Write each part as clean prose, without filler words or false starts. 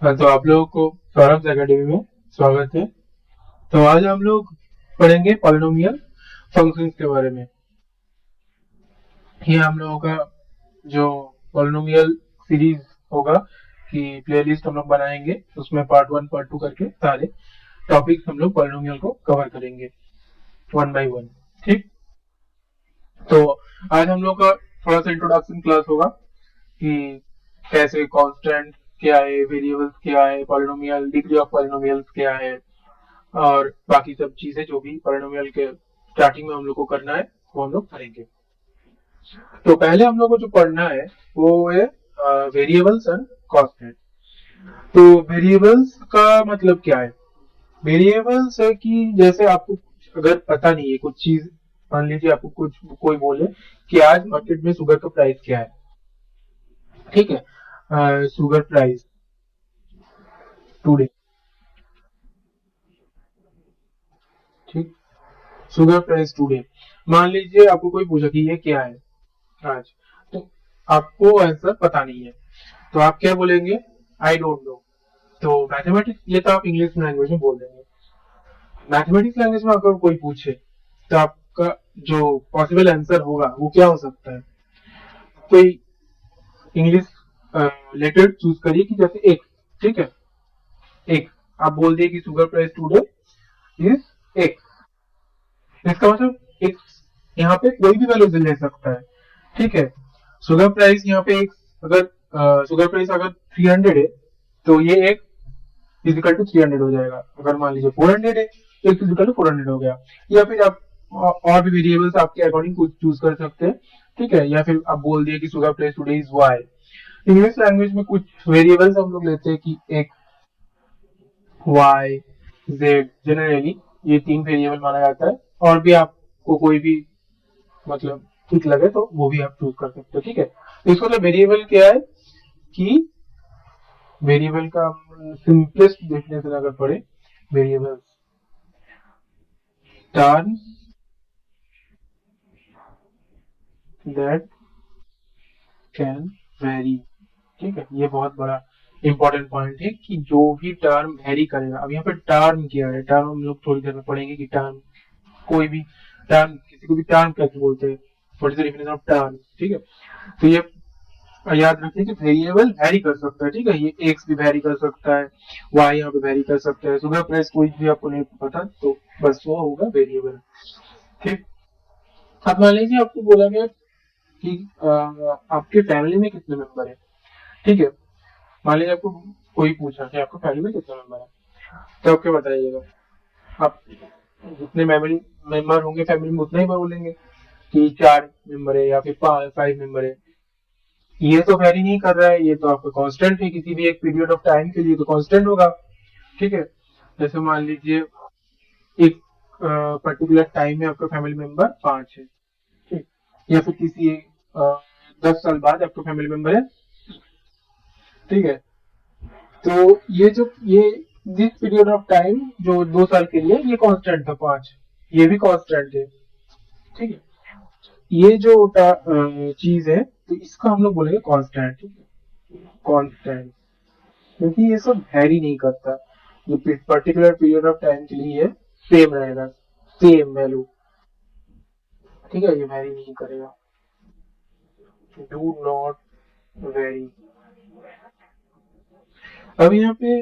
हाँ, तो आप लोगों को सौरभ एकेडमी में स्वागत है। तो आज हम लोग पढ़ेंगे पॉलिनोमियल फंक्शंस के बारे में। ये हम लोगों का जो पॉलिनोमियल सीरीज होगा कि प्लेलिस्ट हम लोग बनाएंगे, उसमें पार्ट 1 पार्ट 2 करके सारे टॉपिक्स हम लोग पॉलिनोमियल को कवर करेंगे वन बाय वन। ठीक, तो आज हम लोग का थोड़ा सा इंट्रोडक्शन क्लास होगा कि कैसे कांस्टेंट क्या है, वेरिएबल्स क्या है, पॉलिनोमियल, डिग्री ऑफ पॉलिनोमियल्स क्या है, और बाकी सब चीजें जो भी पॉलिनोमियल के स्टार्टिंग में हम लोग को करना है वो हम लोग करेंगे। तो पहले हम लोग को जो पढ़ना है वो है वेरिएबल्स एंड कांस्टेंट। तो वेरिएबल्स का मतलब क्या है? वेरिएबल्स है कि जैसे आपको अगर पता नहीं है कुछ चीज, मान लीजिए आपको कुछ कोई बोले कि आज मार्केट में शुगर का प्राइस क्या है। ठीक है, शुगर प्राइस टुडे। ठीक, शुगर प्राइस टुडे। मान लीजिए आपको कोई पूछा कि ये क्या है आज, तो आपको आंसर पता नहीं है, तो आप क्या बोलेंगे? I don't know. तो मैथमेटिक्स, ये तो आप इंग्लिश लैंग्वेज में बोल देंगे। मैथमेटिक्स लैंग्वेज में अगर कोई पूछे तो आपका जो पॉसिबल आंसर होगा वो क्या हो सकता है? कोई इंग्लिश लेटर चूज करिए कि जैसे एक, ठीक है, एक आप बोल दिए कि शुगर प्राइस टुडे इज एक। इसका मतलब एक, यहाँ पे कोई भी वैल्यू ले सकता है। ठीक है, शुगर प्राइस यहाँ पे एक, अगर शुगर प्राइस अगर 300 है तो ये एक इजिकल टू 300 हो जाएगा। अगर मान लीजिए 400 है तो एक इजिकल टू 400 हो गया। या फिर आप और भी वेरिएबल्स आपके अकॉर्डिंग कुछ चूज कर सकते हैं। ठीक है, या फिर आप बोल दिए कि sugar price today is y. English language में कुछ वेरिएबल्स हम लोग लेते हैं कि एक, वाई, जेड, जनरली ये तीन वेरिएबल माना जाता है। और भी आपको कोई भी मतलब ठीक लगे तो वो भी आप चूज कर सकते हो। ठीक है, तो इसका मतलब वेरिएबल क्या है कि वेरिएबल का सिंपलेस्ट डेफिनेशन अगर पढ़े, variables terms that can very. ठीक है, ये बहुत बड़ा इंपॉर्टेंट पॉइंट है कि जो भी टर्म वेरी करेगा। अब यहाँ पे टर्म क्या है? टर्म हम लोग थोड़ी देर में पढ़ेंगे कि टर्म, कोई भी टर्म, किसी को भी टर्म कैसे बोलते हैं, what is the definition of term. ठीक है, तो ये याद रखिए कि वेरिएबल वेरी कर सकता है। ठीक है, ये एक्स भी वेरी कर सकता है, वाई यहाँ पे वेरी कर सकता है, शुगर प्राइस कोई भी आपको नहीं पता तो बस वो होगा वेरिएबल। ठीक, अब मान लीजिए आपको बोला गया कि आपके फैमिली में कितने मेंबर है। ठीक है, मान लीजिए आपको कोई पूछा कि आपको फैमिली में कितने मेंबर है, तो आप क्या बताइएगा? आप जितने मेंबर होंगे फैमिली में उतना ही बोलेंगे कि 4 मेंबर है या फिर 5 मेंबर है। ये तो वेरी नहीं कर रहा है, ये तो आपका कांस्टेंट है, किसी भी एक पीरियड ऑफ टाइम के लिए तो कांस्टेंट होगा। ठीक है, जैसे मान लीजिए एक पर्टिकुलर टाइम में आपका फैमिली मेंबर 5 है। ठीक, या फिर किसी 10 साल बाद आपका फैमिली मेंबर है। ठीक है, तो ये दिस पीरियड ऑफ टाइम जो 2 साल के लिए ये कांस्टेंट था 5, ये भी कांस्टेंट है। ठीक है, ये जो चीज है तो इसका हम लोग बोलेंगे कांस्टेंट। ठीक है, कांस्टेंट, क्योंकि ये सब वेरी नहीं करता। ये पर्टिकुलर पीरियड ऑफ टाइम के लिए सेम रहेगा, सेम वैल्यू। ठीक है, ये वेरी नहीं करेगा, डू नॉट वेरी। अब यहाँ पे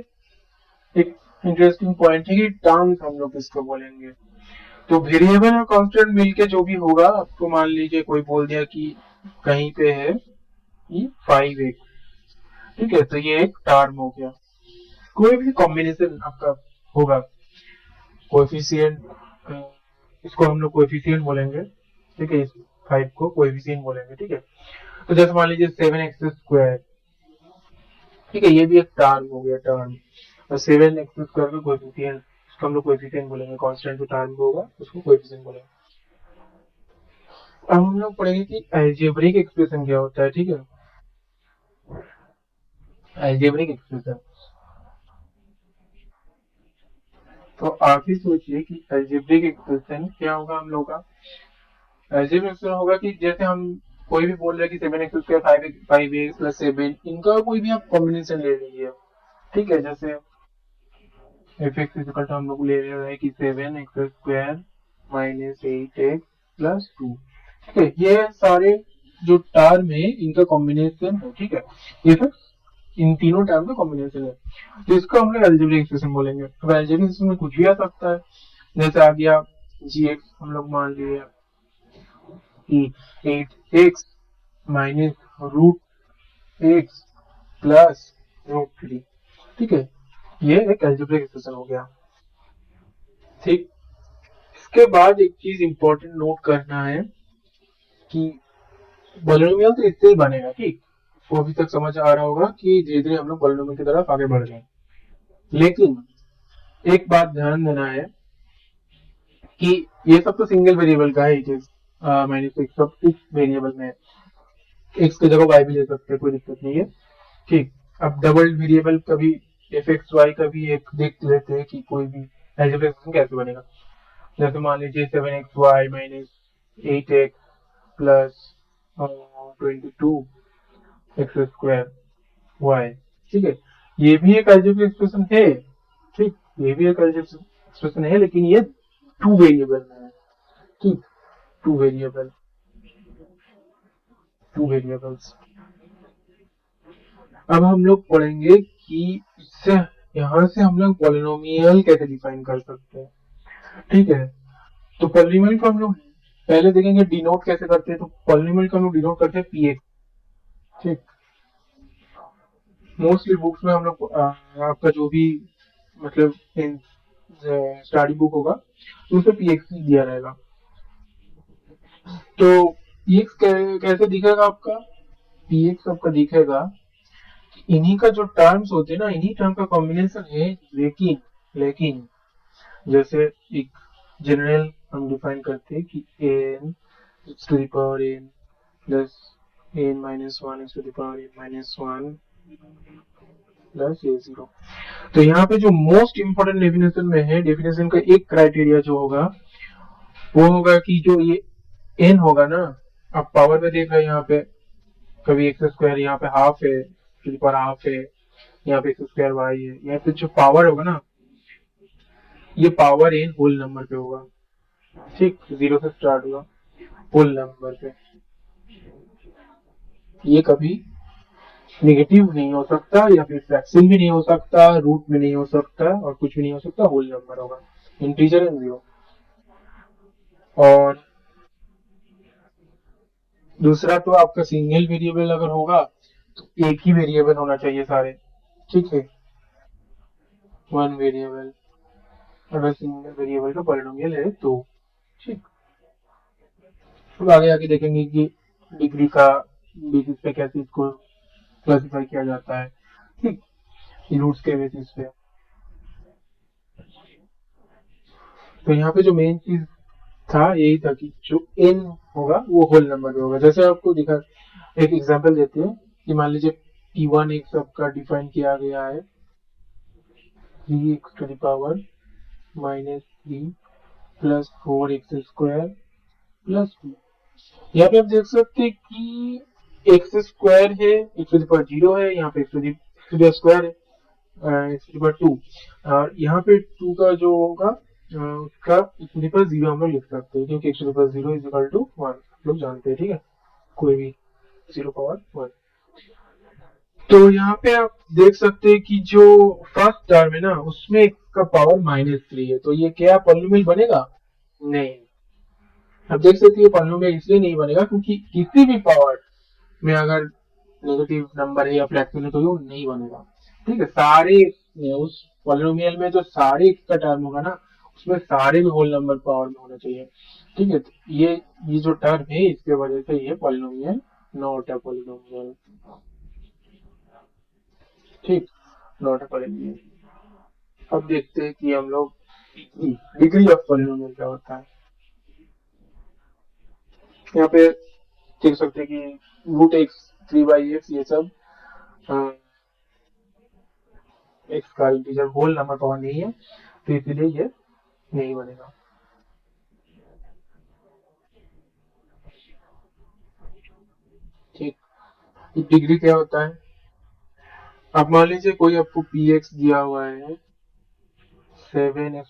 एक इंटरेस्टिंग पॉइंट है कि टर्म्स हम लोग किसको बोलेंगे। तो वेरिएबल और कांस्टेंट मिलके जो भी होगा, आपको मान लीजिए कोई बोल दिया कि कहीं पे है कि 5x। ठीक है, तो ये एक टर्म हो गया। कोई भी कॉम्बिनेशन आपका होगा, कोएफिशिएंट, इसको हम लोग कोएफिशिएंट बोलेंगे। ठीक है, इस 5 को कोएफिशिएंट बोलेंगे। ठीक है, तो जैसे मान लीजिए 7x²। ठीक है, ये भी एक टर्म हो गया, टर्म। और 7x² का कोएफिशिएंट, इसको हम लोग कोएफिशिएंट बोलेंगे। कांस्टेंट जो टर्म होगा उसको कोएफिशिएंट बोलेंगे। अब हम लोग पढ़ेंगे कि अलजेब्रिक एक्सप्रेशन क्या होता है। ठीक है, अलजेब्रिक एक्सप्रेशन, तो आप ही सोचिए कि अलजेब्रिक एक्सप्रेशन क्या होगा हम लोग का। अलजेब्रिक एक्सप्रेशन होगा कि जैसे हम कोई भी बोल रहे हैं कि 7x² 5x + 7, इनका कोई भी आप कॉम्बिनेशन ले लीजिए। ठीक है, जैसे एफ एक्स इक्वल टू हम लोग ले रहे हैं कि 7x² माइनस 8x प्लस 2। ठीक है, ये सारे जो टर्म है इनका कॉम्बिनेशन है। ठीक है, ये सब इन तीनों टर्म का कॉम्बिनेशन है, तो इसको हम लोग अलजेब्रिक एक्सप्रेशन बोलेंगे। अब अलजेब्रिक एक्सप्रेशन में कुछ भी आ सकता है, जैसे आ गया gx, हम लोग मान लिए कि 8x माइनस √x प्लस √3। ठीक है, ये एक अलजेब्रिक एक्सप्रेशन हो गया। ठीक, इसके बाद एक चीज इंपॉर्टेंट नोट करना है कि पॉलिनोमियल तो इससे ही बनेगा। ठीक, वो अभी तक समझ आ रहा होगा कि धीरे धीरे हम लोग पॉलिनोमियल की तरफ आगे बढ़ रहे हैं। लेकिन एक बात ध्यान देना है कि ये सब तो सिंगल वेरिएबल का है, माइनस एक्स सब इस वेरिएबल में एक्स की जगह वाई भी ले सकते हैं, कोई दिक्कत नहीं है। ठीक, अब डबल वेरिएबल का भी एफ एक्स वाई का भी एक देख लेते हैं कि कोई भी अलजेब्रिक एक्सप्रेशन कैसे बनेगा। जैसे मान लीजिए 7xy minus 8x plus 22x²y। ठीक है, ये भी एक अलजेब्रिक एक्सप्रेशन है। ठीक, ये भी एक अलजेब्रिक एक्सप्रेशन है, लेकिन ये टू वेरिएबल में है। ठीक, टू वेरिएबल, टू वेरिएबल्स। अब हम लोग पढ़ेंगे कि इससे यहाँ से हम लोग पॉलिनोमियल कैसे डिफाइन कर सकते हैं। ठीक है, तो पॉलिनोमियल को हम लोग पहले देखेंगे डिनोट कैसे करते हैं। तो पॉलिनोमियल को हम लोग डिनोट करते हैं पीएक्स। ठीक, मोस्टली बुक्स में हम लोग आपका जो भी मतलब स्टडी बुक होगा तो उसमें पीएक्स दिया रहेगा। तो पीएक्स कैसे दिखेगा आपका? पीएक्स आपका दिखेगा इन्हीं का जो टर्म्स होते हैं ना, इन्हीं टर्म का कॉम्बिनेशन है। लेकिन लेकिन जैसे एक जनरल हम डिफाइन करते हैं कि n x to the power n plus n minus one x to the power n minus one plus a zero. तो यहाँ पे जो मोस्ट इंपोर्टेंट डेफिनेशन में है, डेफिनेशन का एक क्राइटेरिया जो होगा वो होगा कि जो ये एन होगा ना, आप पावर में देख रहे हैं यहाँ पे कभी x², यहाँ पे हाफ है, पर हाफ है, यहाँ पे x²y है, यहाँ पे जो पावर होगा ना ये पावर एन होल नंबर पे होगा। ठीक, 0 से स्टार्ट होगा होल नंबर पे। ये कभी नेगेटिव नहीं हो सकता, या फिर फ्रैक्शन भी नहीं हो सकता, रूट में नहीं हो सकता, और कुछ भी नहीं हो सकता, होल नंबर होगा, इंटीजर एंड जीरो। और दूसरा तो आपका सिंगल वेरिएबल अगर होगा तो एक ही वेरिएबल होना चाहिए सारे। ठीक है, वन वेरिएबल, अगर सिंगल वेरिएबल का पॉलिनोमियल है तो। ठीक, अब आगे आगे देखेंगे कि डिग्री का बेसिस पे कैसे इसको क्लासिफाई किया जाता है। ठीक, रूट्स के बेसिस पे। तो यहाँ पे जो मेन चीज था यही था कि जो एन होगा वो होल नंबर में होगा। जैसे आपको दिखा, एक एग्जांपल देते हैं कि मान लीजिए P1 एक सबका डिफाइन किया गया है 3x to the power minus 3 plus 4x² plus 2। यहाँ पे आप देख सकते हैं कि x² है, x टू द पावर 0 है, यहाँ पे x टू द स्क्वायर है, x टू द पावर 2, और यहाँ पे 2 का जो होगा उसका x टू द पावर 0 हम लोग लिख सकते हैं, क्योंकि x to the power 0 is equal to 1 लोग जानते हैं। ठीक है, कोई भी 0 पावर 1। तो यहाँ पे आप देख सकते हैं कि जो फर्स्ट टर्म है ना उसमें इसका पावर -3 है, तो ये क्या पॉलिनोमियल बनेगा? नहीं। अब देख सकते हैं पॉलिनोमियल इसलिए नहीं बनेगा क्योंकि किसी भी पावर में अगर नेगेटिव नंबर है या फ्रैक्शन है तो ये नहीं बनेगा। ठीक है, सारे उस पॉलिनोमियल में जो सारे का टर्म होगा ना उसमें सारे भी होल नंबर पावर में होना चाहिए। ठीक है, तो ये जो टर्म है इसके वजह से ये पॉलिनोमियल नॉट अ पॉलिनोमियल। ठीक, नॉट अ पॉलिनोमियल। अब देखते हैं कि हम लोग डिग्री ऑफ पॉलिनोमियल क्या होता है। यहाँ पे देख सकते हैं कि √x 3/x ये सब एक्स का इंटीजर होल नंबर पावर नहीं है, तो इसीलिए ये नहीं बनेगा। ठीक, डिग्री क्या होता है? अब मान लीजिए कोई आपको पी एक्स दिया हुआ है 7x⁷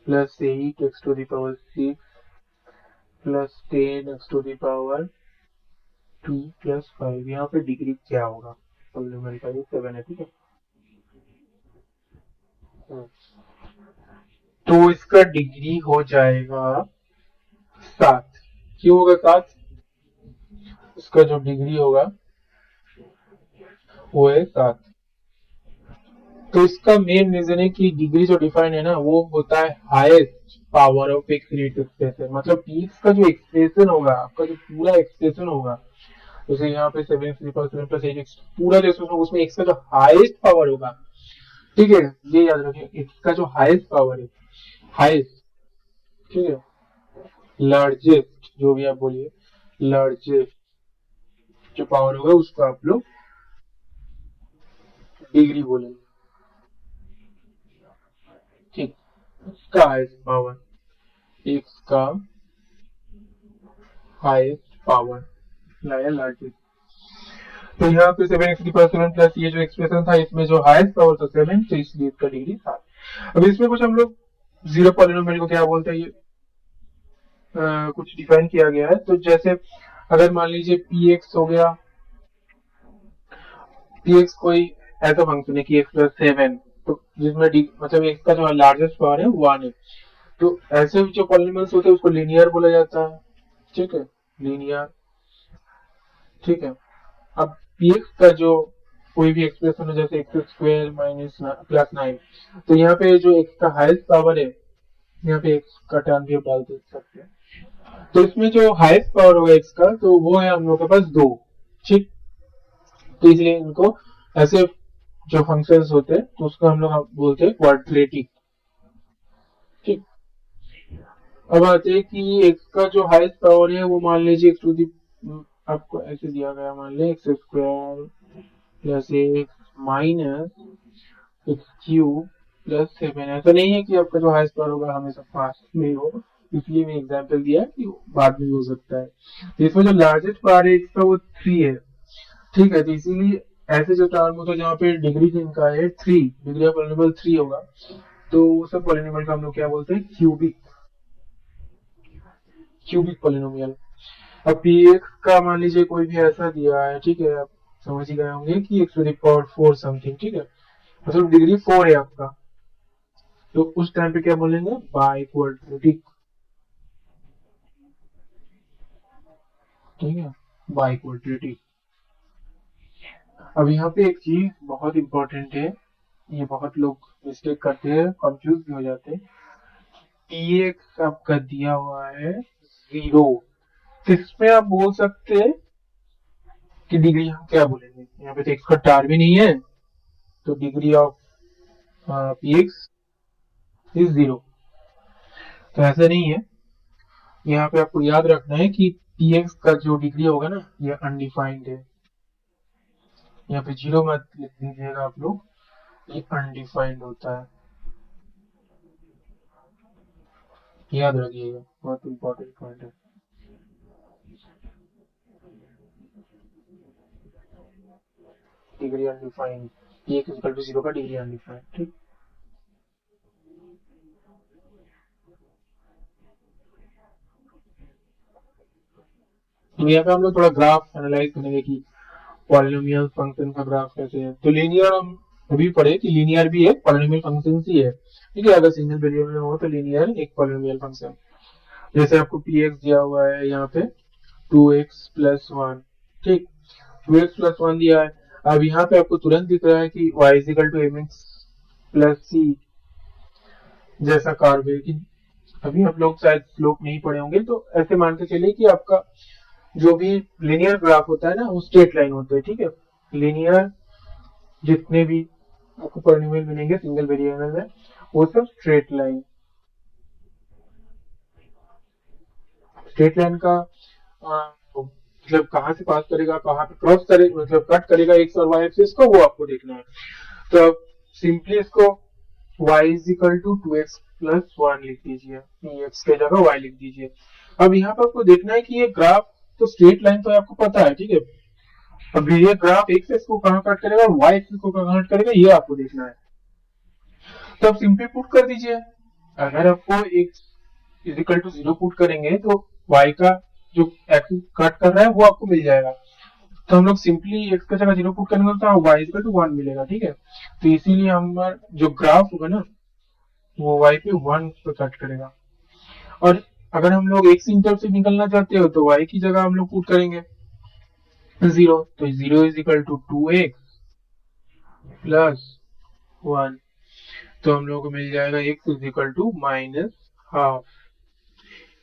plus 8x⁶ plus 10x⁻² plus 5। यहाँ पे डिग्री क्या होगा पॉलिनोमियल का? ये 7 है, ठीक है। तो इसका डिग्री हो जाएगा 7। क्यों होगा 7? इसका जो डिग्री होगा वो है 7। तो इसका मेन रीजन है कि डिग्री जो डिफाइन है ना वो होता है हाईएस्ट पावर ऑफ एक फिनिट एक्सप्रेशन। मतलब पीक्स का जो एक्सप्रेशन होगा, आपका जो पूरा एक्सप्रेशन होगा, जैसे यहाँ पे 7x⁷ प्लस 8x पूरा जो एक्सप्रेशन होगा उसमें एक्स का जो हाईएस्ट पावर होगा, ठीक है, ये याद रखिए, एक्स का जो हाईएस्ट पावर है, हाईएस्ट, ठीक है, लार्जेस्ट जो भी आप बोलिए, लार्जेस्ट जो पावर होगा उसको आप लोग डिग्री बोलेंगे, ठीक। इसका हाईएस्ट पावर, एक्स का हाईएस्ट पावर लाया लार्जेस्ट। तो यहाँ पे 7x⁷ प्लस ये जो एक्सप्रेशन था इसमें जो हाईएस्ट पावर था 7, तो इसलिए इसका डिग्री 7। अब इसमें कुछ हम लोग जीरो पॉलिनोमियल को क्या बोलते हैं ये कुछ डिफाइन किया गया है। तो जैसे अगर मान लीजिए पी एक्स हो गया, पी एक्स कोई ऐसा फंक्शन है कि एक्स प्लस 7, तो जिसमें मतलब एक्स का जो लार्जेस्ट पावर है 1 है, तो ऐसे जो पॉलिनोमियल्स होते हैं उसको लीनियर बोला जाता है, ठीक है, लीनियर, ठीक है। अब पी एक्स का जो कोई भी एक्सप्रेशन है जैसे x² माइनस प्लस 9, तो यहाँ पे जो एक्स का हाईएस्ट पावर है, यहाँ पे एक्स का टर्म भी डाल दे सकते हैं, तो इसमें जो हाईएस्ट पावर होगा एक्स का तो वो है हम लोग के पास 2, ठीक। तो इसलिए इनको ऐसे जो फंक्शंस होते हैं तो उसको हम लोग बोलते हैं क्वाड्रेटिक, ठीक। अब आते हैं कि एक्स का जो हाईएस्ट पावर है वो मान लीजिए एक्स टू दी, आपको ऐसे दिया गया, मान लीजिए x² plus x minus x³ plus 7। ऐसा नहीं है कि आपका जो हाईएस्ट पावर होगा हमेशा 5 में ही होगा, इसलिए मैं एग्जांपल दिया कि बाद में भी हो सकता है। तो इसमें जो लार्जेस्ट पावर है इसका वो 3 है, ठीक है। तो इसीलिए ऐसे जो टर्म होता है जहाँ पे डिग्री जिनका है 3, डिग्री ऑफ पॉलिनोमियल 3 होगा, तो वो सब पॉलिनोमियल का हम लोग क्या बोलते हैं? Cubic, cubic polynomial. अब पी एक्स का मान लीजिए कोई भी ऐसा दिया है, ठीक है, आप समझ ही गए होंगे कि x⁴ समथिंग, ठीक है, मतलब डिग्री 4 है आपका, तो उस टाइम पे क्या बोलेंगे? बाई क्वाड्रेटिक, ठीक है, बाई क्वाड्रेटिक। अब यहाँ पे एक चीज बहुत इंपॉर्टेंट है, ये बहुत लोग मिस्टेक करते हैं, कंफ्यूज भी हो जाते हैं। पी एक्स आपका दिया हुआ है 0, इसमें आप बोल सकते हैं कि डिग्री हम क्या बोलेंगे? यहाँ पे तो एक्स का टार भी नहीं है, तो degree of P x is 0। तो ऐसा नहीं है, यहाँ पे आपको याद रखना है कि पी एक्स का जो डिग्री होगा ना ये अनडिफाइंड है, यहाँ पे 0 मत लिख दीजिएगा आप लोग, ये अनडिफाइंड होता है, याद रखिएगा, बहुत इंपॉर्टेंट पॉइंट है। Degree undefined, p x equal to 0 का डिग्री अनडिफाइंड, ठीक। तो यहाँ पे हम लोग थोड़ा ग्राफ एनालाइज करेंगे कि पॉलिनोमियल फंक्शन का ग्राफ कैसे है। तो लीनियर हम अभी पढ़े कि लीनियर भी एक पॉलिनोमियल फंक्शन ही है, ठीक है। अगर सिंगल वेरिएबल में हो तो लीनियर एक पॉलिनोमियल फंक्शन। जैसे आपको पी एक्स दिया हुआ है यहाँ पे 2x प्लस 1, ठीक, 2x प्लस 1 दिया है। अब यहाँ पे आपको तुरंत दिख रहा है कि y equal to mx plus c जैसा कर्व है, कि अभी आप लोग शायद स्लोप नहीं पढ़े होंगे, तो ऐसे मान के चलिए कि आपका जो भी लिनियर ग्राफ होता है ना वो स्ट्रेट लाइन होता है, ठीक है। लिनियर जितने भी आपको पॉलिनोमियल मिलेंगे सिंगल वेरिएबल में वो सब स्ट्रेट लाइन, स्ट्रेट लाइन का मतलब कहाँ से पास करेगा, कहाँ पे क्रॉस करेगा, मतलब कट करेगा एक्स और वाई एक्सिस को, वो आपको देखना है। तो अब सिंपली इसको y is equal to 2x plus 1 लिख दीजिए, x के जगह y लिख दीजिए। अब यहाँ पर आपको देखना है कि ये ग्राफ तो स्ट्रेट लाइन तो आपको पता है, ठीक है, अब ये ग्राफ एक्स एक्सिस को कहाँ कट करेगा और वाई एक्सिस को कहाँ कट करेगा, ये आपको देखना है। तो आप सिंपली पुट कर दीजिए। अगर आपको x इजिकल टू 0 पुट करेंगे तो y का जो एक्सिस कट कर रहा है वो आपको मिल जाएगा। तो हम लोग सिंपली x का जगह 0 पुट करेंगे तो y इजिकल टू 1 मिलेगा, ठीक है। तो इसीलिए हमारा जो ग्राफ होगा ना वो y पे 1 पे कट करेगा। और अगर हम लोग x इंटर से निकलना चाहते हो तो y की जगह हम लोग पुट करेंगे 0, तो 0 is equal to 2x plus 1। तो हम लोग को मिल जाएगा x is equal to minus half.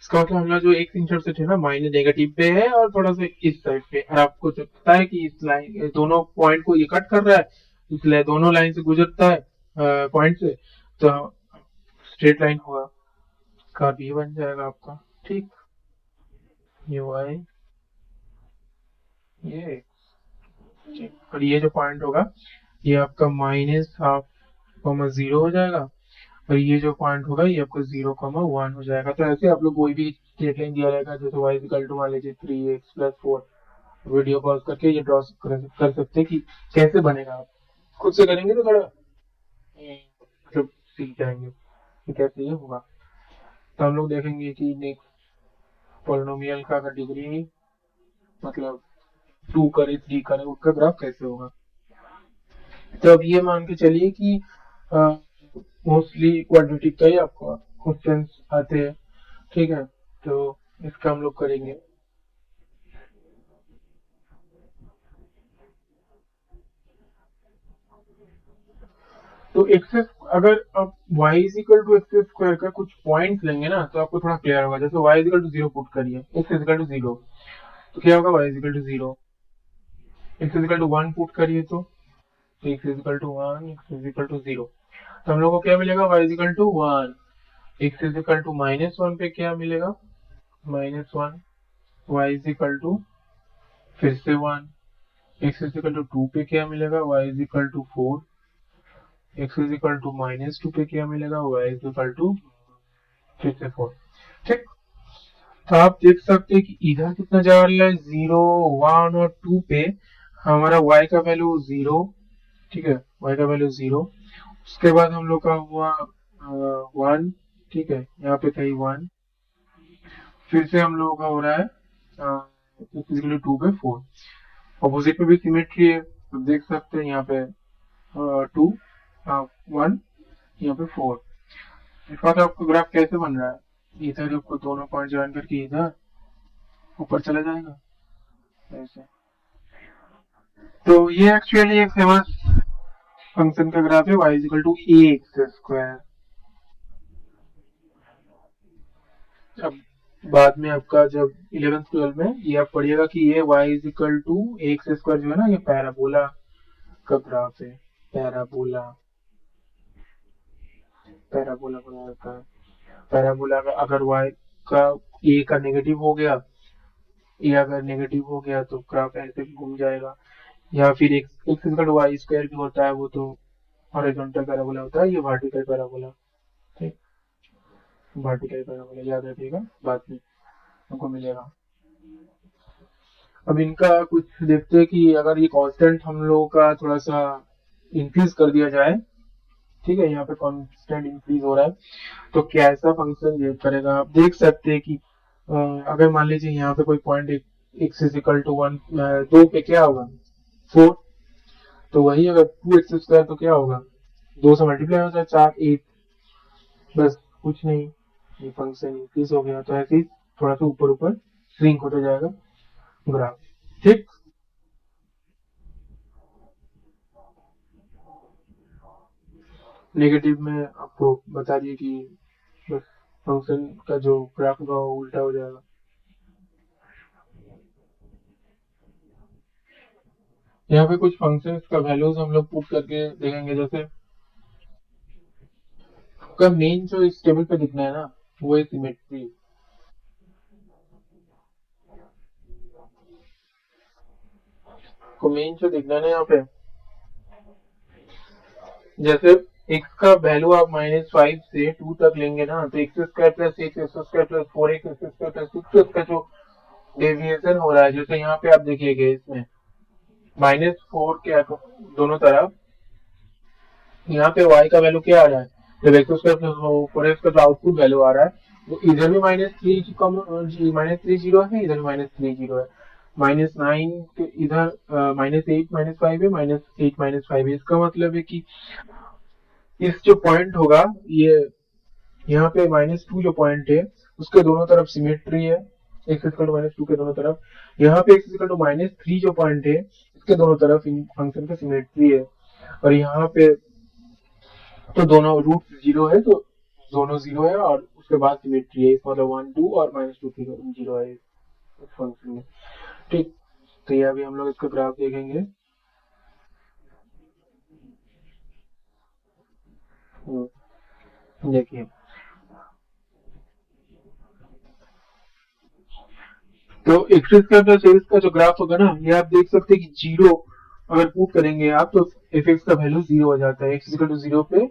इसका मतलब हमारा जो एक्स इंटरसेप्ट है ना माइनस नेगेटिव पे है और थोड़ा सा इस साइड पे, और आपको जब पता है कि इस लाइन दोनों पॉइंट को ये कट कर रहा है, इसलिए दोनों लाइन से गुजरता है पॉइंट से, तो स्ट्रेट लाइन होगा, कर्व ये बन जाएगा आपका, ठीक। ये वाई ये ठीक। और ये जो पॉइंट होगा ये आपका माइनस हाफ कॉमा 0 हो जाएगा, और ये जो पॉइंट होगा ये आपको 0,1 हो जाएगा। तो ऐसे आप लोग कोई भी स्ट्रेट लाइन दिया रहेगा जैसे y इक्वल टू मान लीजिए 3x प्लस 4, वीडियो पॉज करके ये ड्रॉ कर सकते हैं कि कैसे बनेगा। आप खुद से करेंगे तो थोड़ा मतलब सीख जाएंगे कि कैसे ये होगा। तो हम लोग देखेंगे कि नेक्स्ट पॉलिनोमियल का अगर डिग्री मतलब 2 करे 3 करे उसका ग्राफ कैसे होगा। तो अब ये मान के चलिए कि मोस्टली क्वाड्रेटिक का ही आपको क्वेश्चन आते हैं, ठीक है। तो इसका हम लोग करेंगे। तो एक्सेस अगर आप y is equal to x square का कुछ पॉइंट्स लेंगे ना तो आपको थोड़ा क्लियर होगा। जैसे y is equal to 0 put करिए, x इज इक्वल टू 0, तो क्या होगा y is equal to 0। x is equal to 1 put करिए तो x is equal to 1, x is equal to 0। तो हम लोग को क्या मिलेगा y is equal to 1। x is equal to minus 1 पे क्या मिलेगा minus 1। y is equal to फिर से 1। x इज इक्वल टू 2 पे क्या मिलेगा y is equal to 4। x is equal to minus 2 पे क्या मिलेगा y इज इक्वल टू फिर से 4, ठीक। तो आप देख सकते हैं कि इधर कितना जा रहा है 0, 1 और 2 पे हमारा y का वैल्यू 0, ठीक है, y का वैल्यू 0। उसके बाद हम लोग का हुआ 1, ठीक है, यहाँ पे कहीं 1। फिर से हम लोगों का हो रहा है फिजिकली 2 पे 4। अपोजिट में भी सिमेट्री है, तो देख सकते हैं यहाँ पे 2 1, यहाँ पे 4। इसका मतलब आपका ग्राफ कैसे बन रहा है, इधर आपको दोनों पॉइंट ज्वाइन करके इधर ऊपर चला जाएगा ऐसे। तो ये एक्चुअली एक फेमस फंक्शन का ग्राफ है y equal to a x square. अब बाद में आपका जब 11th 12 में ये आप पढ़िएगा कि ये y is equal to x square जो है ना ये पैराबोला का ग्राफ है। पैराबोला पैराबोला बना रहता है। पैराबोला का अगर y का a का नेगेटिव हो गया, a अगर नेगेटिव हो गया तो ग्राफ ऐसे घूम जाएगा। या फिर x equal to y square भी होता है, वो तो हॉरिजॉन्टल पैराबोला होता है, ये वर्टिकल पैराबोला, ठीक। वर्टिकल पैराबोला याद रखिएगा, बाद में हमको मिलेगा। अब इनका कुछ देखते हैं कि अगर ये कांस्टेंट हम लोगों का थोड़ा सा इंक्रीज कर दिया जाए, ठीक है, यहाँ पे कांस्टेंट इंक्रीज हो रहा है तो कैसा फंक्शन बिहेव करेगा। आप देख सकते हैं कि अगर मान लीजिए यहाँ पे कोई point x is equal to 1, 2 पे क्या होगा 4, तो वही अगर 2x स्क्वायर तो क्या होगा 2 से मल्टीप्लाई होता है 4 8, बस कुछ नहीं, ये फंक्शन इंक्रीज हो गया। तो ऐसे ही थोड़ा सा ऊपर ऊपर श्रिंक होता जाएगा ग्राफ, ठीक। नेगेटिव में आपको बता दिए कि बस फंक्शन का जो ग्राफ होगा वो उल्टा हो जाएगा। यहाँ पे कुछ फंक्शंस का वैल्यूज हम लोग पुट करके देखेंगे। जैसे आपका मेन जो इस टेबल पे दिखना है ना वो है सिमेट्री। को मेन जो दिखना है ना यहाँ पे, जैसे x का वैल्यू आप -5 से 2 तक लेंगे ना तो x square plus x square plus 4x square plus 6 का जो डेविएशन हो रहा है, जैसे यहाँ पे आप देखिएगा इसमें -4 के दोनों तरफ यहाँ पे y का वैल्यू क्या आ रहा है, जब एक्स स्क्वायर प्लस 4x का जो आउटपुट वैल्यू आ रहा है वो इधर भी -3 जीरो है, इधर भी -3 जीरो है, -9 के इधर -8 -5 है, -8 -5 है। इसका मतलब है कि इस जो पॉइंट होगा ये यहाँ पे -2 जो पॉइंट है उसके दोनों तरफ सिमेट्री है, x इक्वल टू -2 के दोनों तरफ। यहाँ पे x इक्वल टू -3 जो पॉइंट है इसके दोनों तरफ इन फंक्शन का सिमेट्री है, और यहाँ पे तो दोनों रूट जीरो है तो दोनों जीरो है, और उसके बाद सिमेट्री है, इसका मतलब 1 2 और -2 जीरो है इस फंक्शन में। ठीक, तो ये अभी हम लोग इसका ग्राफ देखेंगे। देखिए, तो एक्सिस का प्लस एक्स का जो ग्राफ होगा ना, ये आप देख सकते हैं कि जीरो अगर पुट करेंगे आप तो एफ एक्स का वैल्यू जीरो हो जाता है, एक्स इक्वल टू जीरो पे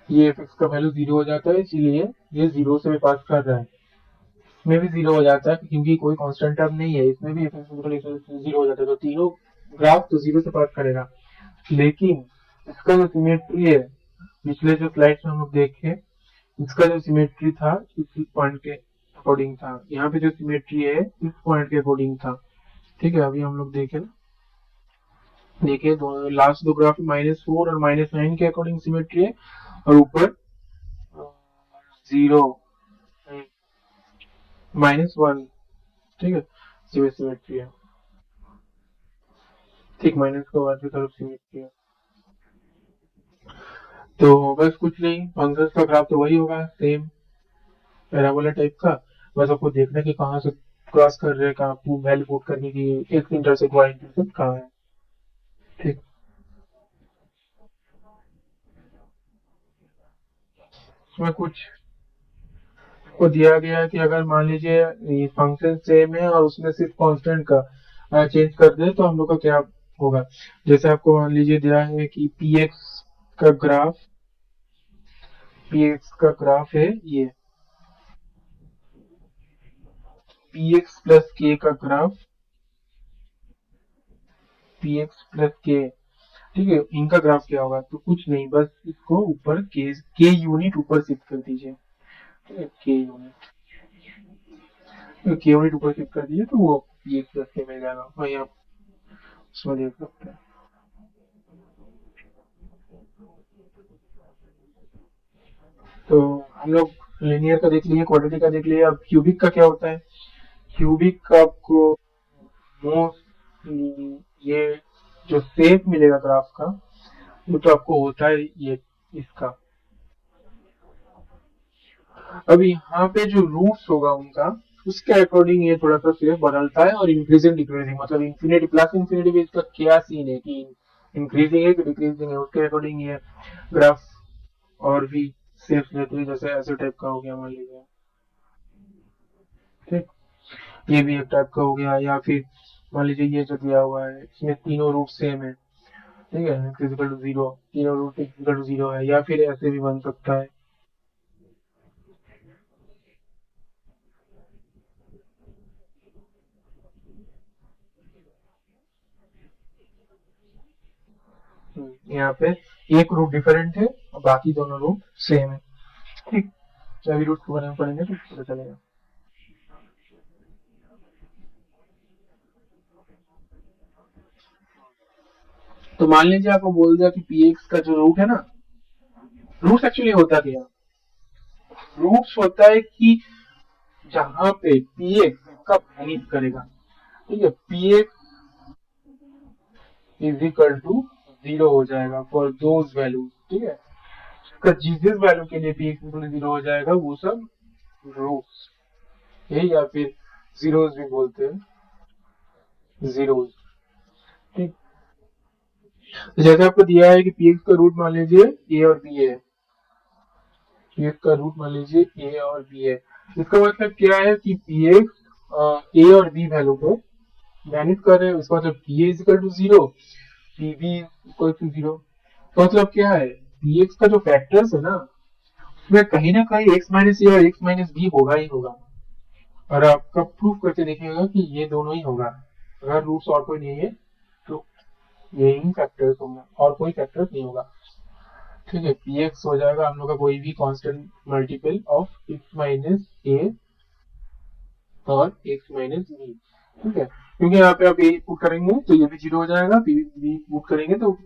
ये एफ एक्स का वैल्यू जीरो हो जाता है, इसीलिए ये जीरो से पास कर रहा है। इसमें भी जीरो हो जाता है क्योंकि कोई कांस्टेंट टर्म नहीं है, इसमें भी एफ एक्स जीरो हो जाता है, तो तीनों ग्राफ तो जीरो से पास करेगा। लेकिन इसका जो सिमेट्री है, पिछले जो स्लाइड्स में हम लोग देखे, इसका जो सिमेट्री था इस पॉइंट के अकॉर्डिंग था, यहाँ पे जो सिमेट्री है इस पॉइंट के अकॉर्डिंग था। ठीक है, अभी हम लोग देखें, देखिए लास्ट दो ग्राफ -4 और -9 के अकॉर्डिंग सिमेट्री है, और ऊपर 0 -1, ठीक है, सिमेट्री है। ठीक, माइनस का वाई की तरफ सिमेट्री है। तो बस कुछ नहीं, फंक्शन का ग्राफ तो वही होगा, सेम पैराबोला टाइप का। बस आपको देखना है कि कहाँ से क्रॉस कर रहे हैं, कहाँ वैल्यू पुट करने की, एक्स इंटरसेक्ट वाई इंटरसेक्ट कहाँ है। ठीक, इसमें कुछ को दिया गया है कि अगर मान लीजिए ये फंक्शन सेम है और उसमें सिर्फ कांस्टेंट का चेंज कर दे तो हम लोग का क्या होगा। जैसे आपको मान लीजिए दिया है कि पी एक्स का ग्राफ है ये, पी एक्स प्लस के का ग्राफ, पी एक्स प्लस के, ठीक है, इनका ग्राफ क्या होगा, तो कुछ नहीं, बस इसको ऊपर के यूनिट ऊपर शिफ्ट कर दीजिए। ठीक है, के यूनिट ऊपर शिफ्ट कर दीजिए तो वो पी एक्स प्लस के मिल जाएगा, वही आप उसमें देख सकते हैं। तो हम लोग लिनियर का देख लिए, क्वाड्रेटिक का देख लिए, अब क्यूबिक का क्या होता है। क्यूबिक का आपको मोस्ट ये जो शेप मिलेगा ग्राफ का वो तो आपको होता है ये इसका। अब यहाँ पे जो रूट्स होगा उनका, उसके अकॉर्डिंग ये थोड़ा सा शेप बदलता है, और इंक्रीजिंग डिक्रीजिंग, मतलब इंफिनिटी प्लस इंफिनिटी में इसका क्या सीन है कि इंक्रीजिंग है कि डिक्रीजिंग है, उसके अकॉर्डिंग ये ग्राफ और भी शेप्स लेते हैं, जैसे ऐसे टाइप का हो गया मान लीजिए। ठीक, ये भी एक टाइप का हो गया, या फिर मान लीजिए ये जो दिया हुआ है इसमें तीनों रूट सेम है, ठीक है, x इक्वल टू जीरो, तीनों रूट इक्वल टू जीरो है, या फिर ऐसे भी बन सकता है। यहाँ पे एक रूट डिफरेंट है और बाकी दोनों रूट सेम है। ठीक, सभी रूट को बनाना पड़ेंगे तो पता चलेगा। तो मान लीजिए आपको बोल दिया कि पी एक्स का जो रूट है ना, रूट एक्चुअली होता क्या, रूट्स होता है कि जहां पे पी एक्स का वैनिश करेगा, ठीक है, p x is equal to zero हो जाएगा फॉर दोज वैल्यूज, ठीक है, इसका जिस जिस वैल्यू के लिए p x equal to zero हो जाएगा वो सब रूट्स है, या फिर जीरोज भी बोलते हैं, जीरोज। ठीक, तो जैसे आपको दिया है कि पी एक्स का रूट मान लीजिए ए और बी है, पी एक्स का रूट मान लीजिए ए और बी है, इसका मतलब क्या है कि पी एक्स ए और बी वैल्यू को मैनेज कर रहे हैं, इसका मतलब p a is equal to zero, p b equal to zero. तो मतलब क्या है, पी एक्स का जो फैक्टर्स है ना उसमें कहीं ना कहीं एक्स माइनस ए और एक्स माइनस बी होगा ही होगा, और आपका प्रूफ करके देखिएगा कि ये दोनों ही होगा, अगर रूट्स और कोई नहीं है तो यही फैक्टर्स होंगे और कोई फैक्टर्स नहीं होगा। ठीक है, पी एक्स हो जाएगा हम लोग का कोई भी constant multiple of x minus a और एक्स माइनस बी। ठीक है, क्योंकि यहाँ पे आप ए पुट करेंगे तो ये भी जीरो हो जाएगा, पी बी पुट करेंगे तो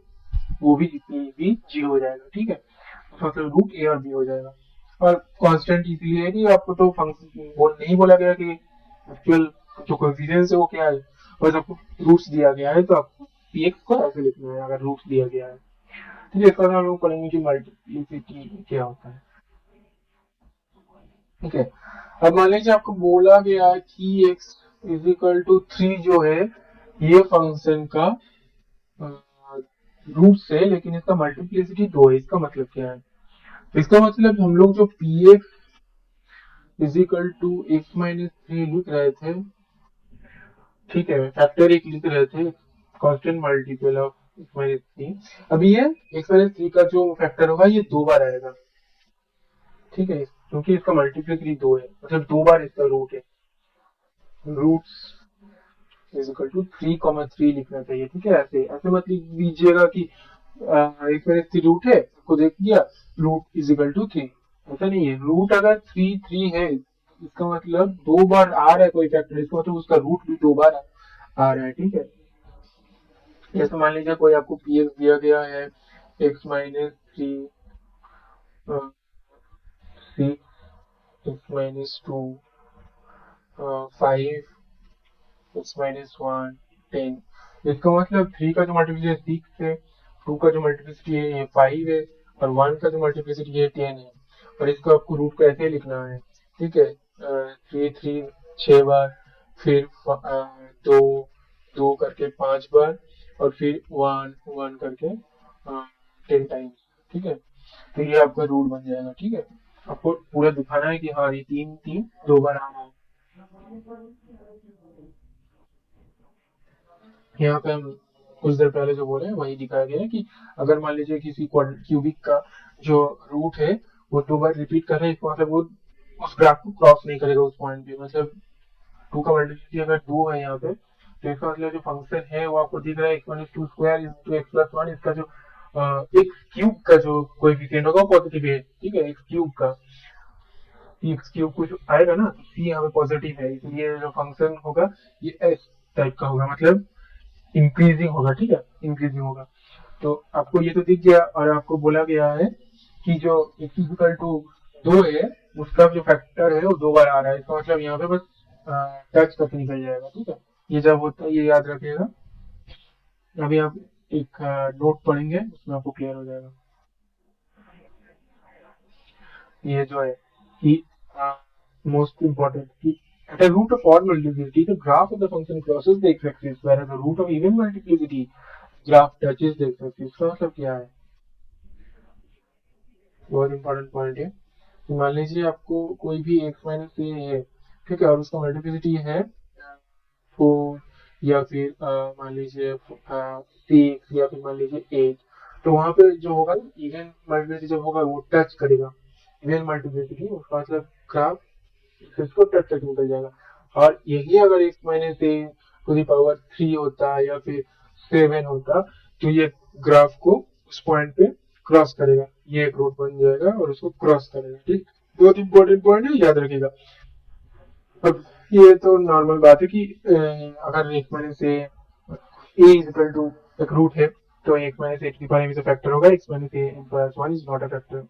वो भी जीरो हो जाएगा। ठीक है, तो मतलब रूट ए और बी हो जाएगा। और कांस्टेंट इसलिए है कि आपको तो फंक्शन नहीं बोला गया कि एक्चुअल जो कोएफिशिएंट है वो क्या है, बस आपको रूट्स दिया गया है तो आपको पी एक्स को ऐसे लिखना है अगर रूट्स दिया गया है। ठीक है, इसका हम लोग पढ़ेंगे कि मल्टीप्लिसिटी क्या होता है। ठीक है, अब मान लीजिए आपको बोला गया कि x इज इक्वल टू 3 जो है ये फंक्शन का रूट से, लेकिन इसका मल्टीप्लिसिटी 2 है। इसका मतलब क्या है? तो इसका मतलब हम लोग जो p x is equal to x minus 3 लिख रहे थे, ठीक है, फैक्टर एक लिख रहे थे constant multiple of x minus 3। अभी ये एक्स माइनस 3 का जो फैक्टर होगा ये 2 बार आएगा। ठीक है, क्योंकि इसका मल्टीप्लिसिटी 2 है, मतलब 2 बार इसका रूट है। रूट्स इज इक्वल टू 3,3 लिखना चाहिए। ठीक है, ऐसे ऐसे मत लिख दीजिएगा कि एक मेरे 3 रूट है को देख लिया रूट इज इक्वल टू 3। ऐसा नहीं है, रूट अगर 3 है इसका मतलब 2 बार आ रहा है कोई फैक्टर, इसका मतलब उसका रूट भी 2 बार आ रहा है। ठीक है, जैसे मान लीजिए कोई आपको पी एक्स दिया गया है x minus 3 6 x minus 2 5 x minus 1 10। इसका मतलब 3 का जो मल्टीप्लिसिटी 6 है, 2 का जो मल्टीप्लिसिटी है ये 5 है और 1 का जो मल्टीप्लिसिटी है 10 है। और इसको आपको रूट को ऐसे लिखना है। ठीक है, 3 6 बार, फिर 2 2 करके 5 बार, और फिर 1 1 करके 10 टाइम्स। ठीक है, तो ये आपका रूट बन जाएगा। ठीक है, आपको पूरा दिखाना है कि हाँ ये 3 2 बार आ रहा है। यहाँ पे हम कुछ देर पहले जो बोले वही दिखाया गया है कि अगर मान लीजिए किसी क्यूबिक का जो रूट है वो 2 बार रिपीट कर रहा है, इसका मतलब वो उस ग्राफ को क्रॉस नहीं करेगा उस पॉइंट पे। मतलब 2 का मल्टीप्लिसिटी अगर 2 है यहाँ पे, तो इसका मतलब जो फंक्शन है वो आपको दिख रहा है x minus 2 square into x plus 1। इसका जो एक्स क्यूब का जो कोएफिशिएंट होगा वो पॉजिटिव है। ठीक है, एक्स क्यूब का एक्स क्यूब कुछ आएगा ना, सी यहाँ पे पॉजिटिव है, इसलिए जो फंक्शन होगा ये एस टाइप का होगा, मतलब इंक्रीजिंग होगा। ठीक है, इंक्रीजिंग होगा। तो आपको ये तो दिख गया, और आपको बोला गया है कि जो x इक्वल टू 2 है उसका जो फैक्टर है वो 2 बार आ रहा है। इसका मतलब यहाँ पे बस टच करके निकल जाएगा। ठीक है, ये जब होता है ये याद रखिएगा। अभी आप एक नोट पढ़ेंगे उसमें आपको क्लियर हो जाएगा। ये जो है कि मोस्ट इम्पोर्टेंट कि at a root of odd multiplicity, the graph of the function crosses the x-axis, whereas the root of even multiplicity graph touches the x-axis। इसका मतलब क्या है? बहुत इंपॉर्टेंट पॉइंट है। तो मान लीजिए आपको कोई भी x माइनस ए है, ठीक है, और उसका मल्टीप्लिसिटी है 4, या फिर मान लीजिए 6, या फिर मान लीजिए 8। तो वहां पे जो होगा ना इवन मल्टीप्लिसिटी जब होगा वो टच करेगा इवन मल्टीप्लिसिटी, उसका मतलब ग्राफ इसको टच करके निकल जाएगा। और यही अगर x minus a to the power 3 होता या फिर 7 होता तो ये ग्राफ को उस पॉइंट पे क्रॉस करेगा, ये एक रूट बन जाएगा और उसको क्रॉस करेगा। ठीक, बहुत इंपॉर्टेंट पॉइंट है, याद रखिएगा। अब ये तो नॉर्मल बात है कि अगर एक minus a is equal to एक रूट है तो एक माइनस ए की पावर में से फैक्टर होगा, x minus a plus 1 is not a factor,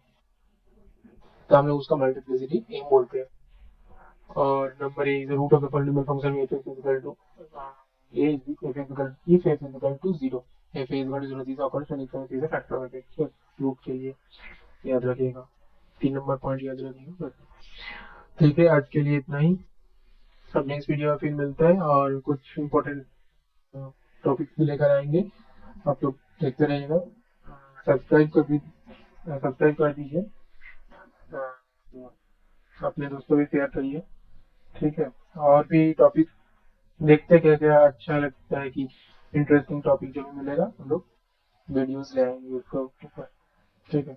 तो हम लोग उसका मल्टीप्लिसिटी ए बोलते हैं। और number a is the root of the polynomial function f is equal to a is f is equal if f is equal to 0, f is equal to 0 these are constant, if f is a factor of x root के लिए याद रखिएगा। 3 number point याद रखिएगा। ठीक है, आज के लिए इतना ही। अब नेक्स्ट वीडियो में फिर मिलते हैं और कुछ इम्पोर्टेंट टॉपिक भी लेकर आएंगे। आप लोग देखते रहिएगा, सब्सक्राइब कर दीजिए, अपने दोस्तों भी शेयर करिए। ठीक है, और भी टॉपिक देखते क्या क्या अच्छा लगता है कि इंटरेस्टिंग टॉपिक जो भी मिलेगा हम लोग वीडियोस ले आएंगे उसको ऊपर। ठीक है।